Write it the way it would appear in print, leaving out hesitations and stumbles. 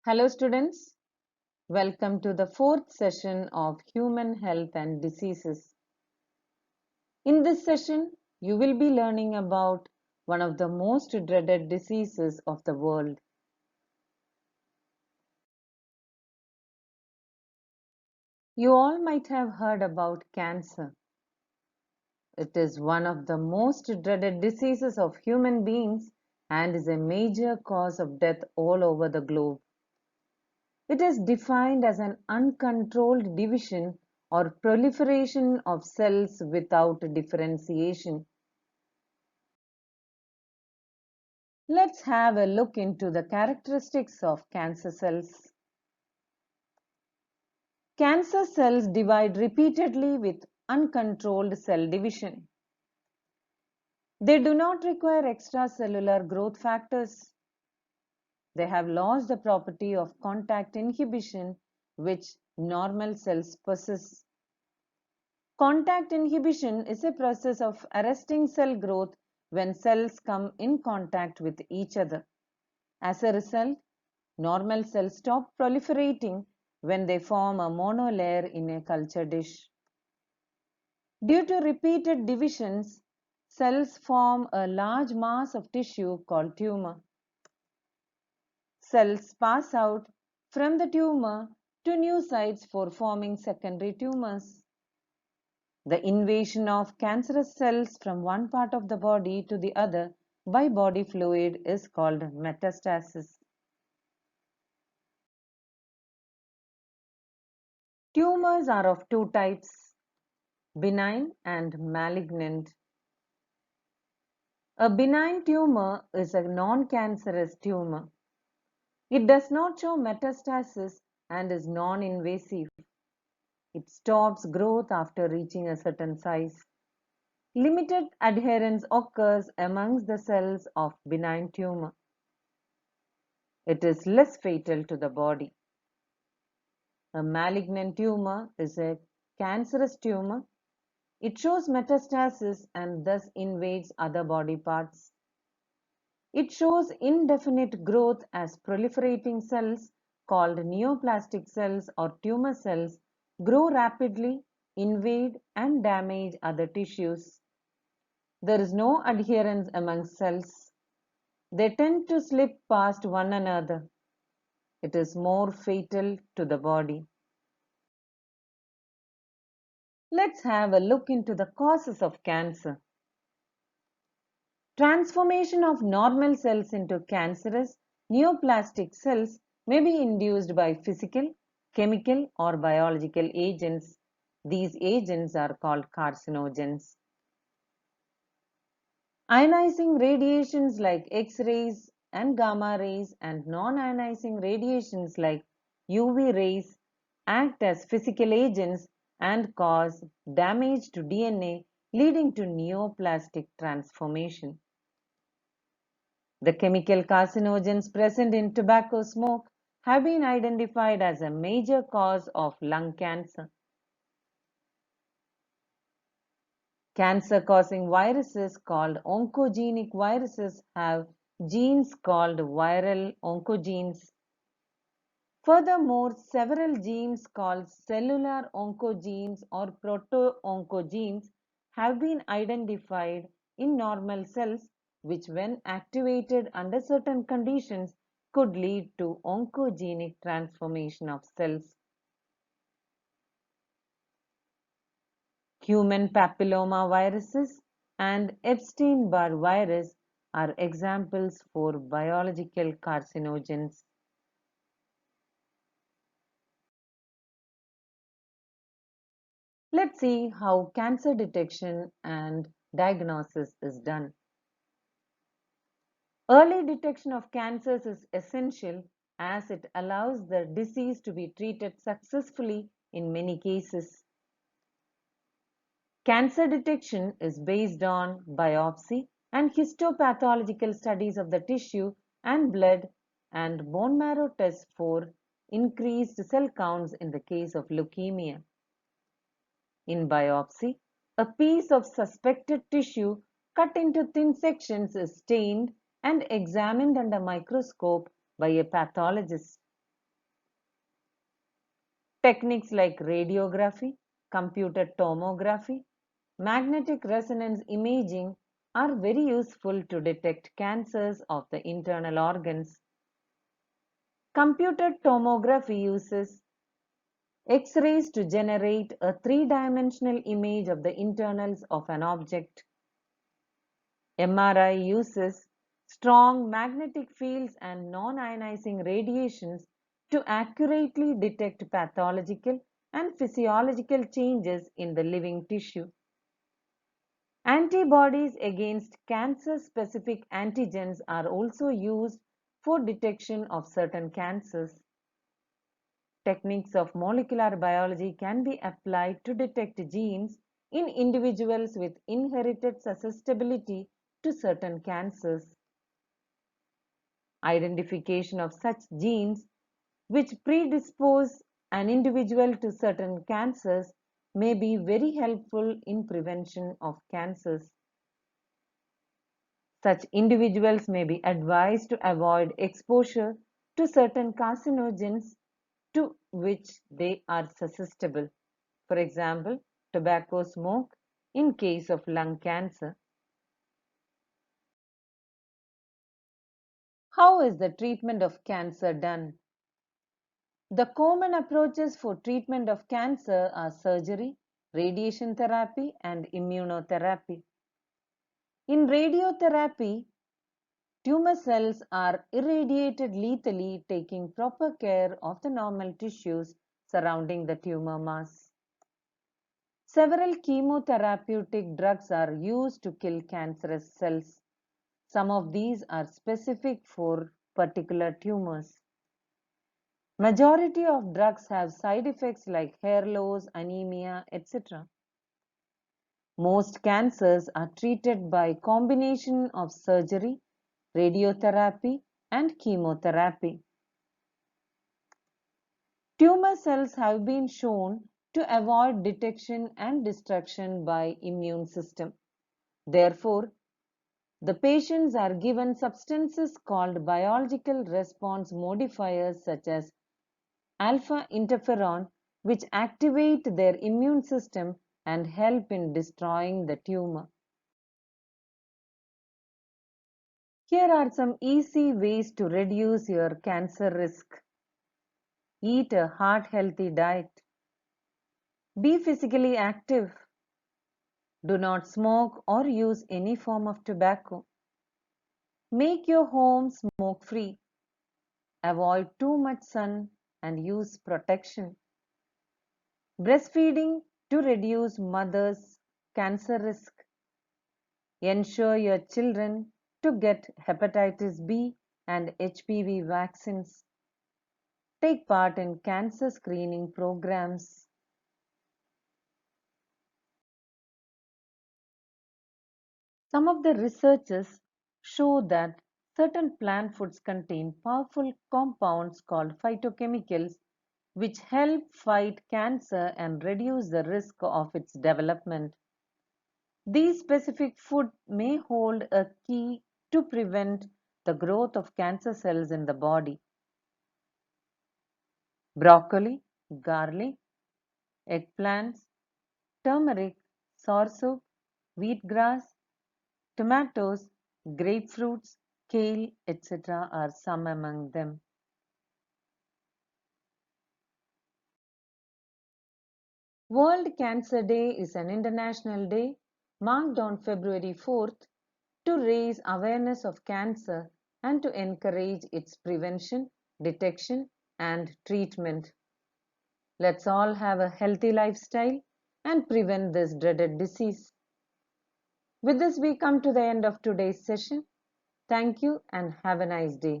Hello students, welcome to the fourth session of Human Health and Diseases. In this session, you will be learning about one of the most dreaded diseases of the world. You all might have heard about cancer. It is one of the most dreaded diseases of human beings and is a major cause of death all over the globe. It is defined as an uncontrolled division or proliferation of cells without differentiation. Let's have a look into the characteristics of cancer cells. Cancer cells divide repeatedly with uncontrolled cell division. They do not require extracellular growth factors. They have lost the property of contact inhibition which normal cells possess. Contact inhibition is a process of arresting cell growth when cells come in contact with each other. As a result, normal cells stop proliferating when they form a monolayer in a culture dish. Due to repeated divisions, cells form a large mass of tissue called tumor. Cells pass out from the tumor to new sites for forming secondary tumors. The invasion of cancerous cells from one part of the body to the other by body fluid is called metastasis. Tumors are of two types, benign and malignant. A benign tumor is a non-cancerous tumor. It does not show metastasis and is non-invasive. It stops growth after reaching a certain size. Limited adherence occurs amongst the cells of benign tumor. It is less fatal to the body. A malignant tumor is a cancerous tumor. It shows metastasis and thus invades other body parts. It shows indefinite growth as proliferating cells called neoplastic cells or tumor cells grow rapidly, invade and damage other tissues. There is no adherence among cells. They tend to slip past one another. It is more fatal to the body. Let's have a look into the causes of cancer. Transformation of normal cells into cancerous neoplastic cells may be induced by physical, chemical, or biological agents. These agents are called carcinogens. Ionizing radiations like X-rays and gamma rays and non-ionizing radiations like UV rays act as physical agents and cause damage to DNA, leading to neoplastic transformation. The chemical carcinogens present in tobacco smoke have been identified as a major cause of lung cancer. Cancer-causing viruses called oncogenic viruses have genes called viral oncogenes. Furthermore, several genes called cellular oncogenes or proto-oncogenes have been identified in normal cells which when activated under certain conditions could lead to oncogenic transformation of cells. Human papilloma viruses and Epstein-Barr virus are examples for biological carcinogens. Let's see how cancer detection and diagnosis is done. Early detection of cancers is essential as it allows the disease to be treated successfully in many cases. Cancer detection is based on biopsy and histopathological studies of the tissue and blood and bone marrow tests for increased cell counts in the case of leukemia. In biopsy, a piece of suspected tissue cut into thin sections is stained and examined under microscope by a pathologist. Techniques like radiography, computer tomography, magnetic resonance imaging are very useful to detect cancers of the internal organs. Computer tomography uses X-rays to generate a three-dimensional image of the internals of an object. MRI uses strong magnetic fields and non-ionizing radiations to accurately detect pathological and physiological changes in the living tissue. Antibodies against cancer-specific antigens are also used for detection of certain cancers. Techniques of molecular biology can be applied to detect genes in individuals with inherited susceptibility to certain cancers. Identification of such genes which predispose an individual to certain cancers may be very helpful in prevention of cancers. Such individuals may be advised to avoid exposure to certain carcinogens to which they are susceptible. For example, tobacco smoke in case of lung cancer. How is the treatment of cancer done? The common approaches for treatment of cancer are surgery, radiation therapy, and immunotherapy. In radiotherapy, tumor cells are irradiated lethally, taking proper care of the normal tissues surrounding the tumor mass. Several chemotherapeutic drugs are used to kill cancerous cells. Some of these are specific for particular tumors. Majority of drugs have side effects like hair loss, anemia, etc. Most cancers are treated by combination of surgery, radiotherapy, and chemotherapy. Tumor cells have been shown to avoid detection and destruction by immune system. Therefore, the patients are given substances called biological response modifiers such as alpha interferon, which activate their immune system and help in destroying the tumor. Here are some easy ways to reduce your cancer risk. Eat a heart-healthy diet. Be physically active. Do not smoke or use any form of tobacco. Make your home smoke-free. Avoid too much sun and use protection. Breastfeeding to reduce mother's cancer risk. Ensure your children to get hepatitis B and HPV vaccines. Take part in cancer screening programs. Some of the researches show that certain plant foods contain powerful compounds called phytochemicals which help fight cancer and reduce the risk of its development. These specific food may hold a key to prevent the growth of cancer cells in the body. Broccoli, garlic, eggplants, turmeric, soursop, wheatgrass, tomatoes, grapefruits, kale, etc. are some among them. World Cancer Day is an international day marked on February 4th to raise awareness of cancer and to encourage its prevention, detection, and treatment. Let's all have a healthy lifestyle and prevent this dreaded disease. With this, we come to the end of today's session. Thank you and have a nice day.